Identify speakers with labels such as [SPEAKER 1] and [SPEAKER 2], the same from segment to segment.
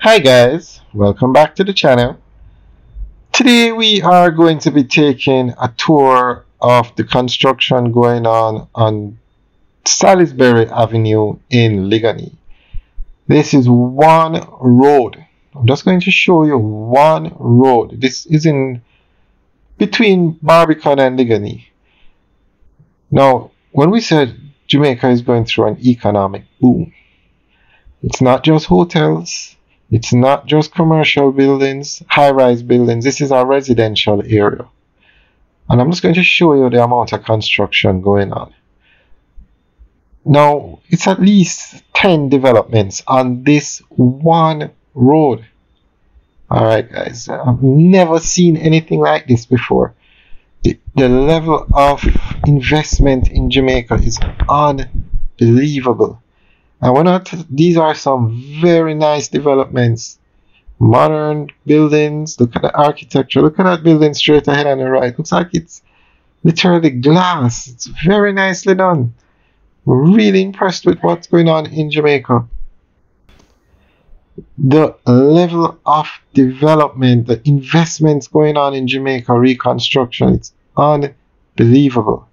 [SPEAKER 1] Hi guys, welcome back to the channel. Today we are going to be taking a tour of the construction going on Salisbury Avenue in Ligani. This is one road. I'm just going to show you one road. This is in between Barbican and Ligani. Now, when we said Jamaica is going through an economic boom, it's not just hotels. It's not just commercial buildings, high-rise buildings. This is a residential area. And I'm just going to show you the amount of construction going on. Now, it's at least 10 developments on this one road. Alright guys, I've never seen anything like this before. The level of investment in Jamaica is unbelievable. And these are some very nice developments. Modern buildings. Look at the architecture. Look at that building straight ahead on the right. Looks like it's literally glass. It's very nicely done. We're really impressed with what's going on in Jamaica. The level of development, the investments going on in Jamaica, reconstruction, it's unbelievable.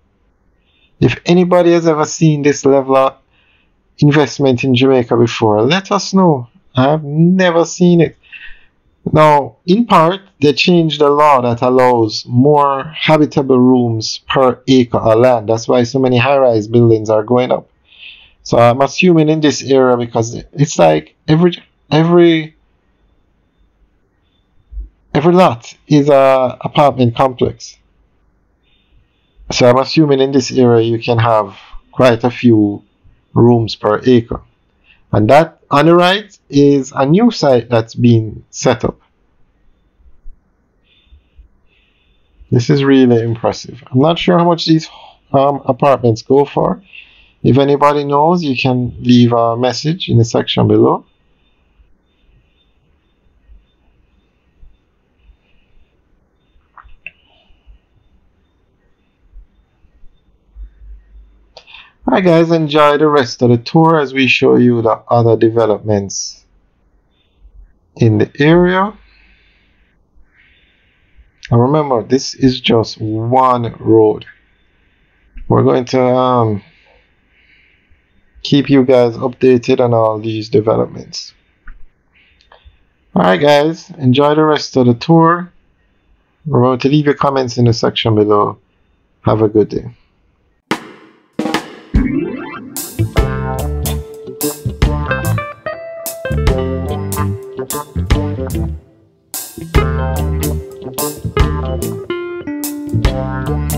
[SPEAKER 1] If anybody has ever seen this level of investment in Jamaica before, let us know. I've never seen it. Now, in part, they changed the law that allows more habitable rooms per acre of land. That's why so many high-rise buildings are going up. So I'm assuming in this area, because it's like every lot is a apartment complex. So I'm assuming in this area you can have quite a few rooms per acre. And that on the right is a new site that's being set up. This is really impressive. I'm not sure how much these apartments go for. If anybody knows, you can leave a message in the section below. Alright guys, enjoy the rest of the tour as we show you the other developments in the area. And remember, this is just one road. We're going to keep you guys updated on all these developments. Alright guys, enjoy the rest of the tour. Remember to leave your comments in the section below. Have a good day. Thank you.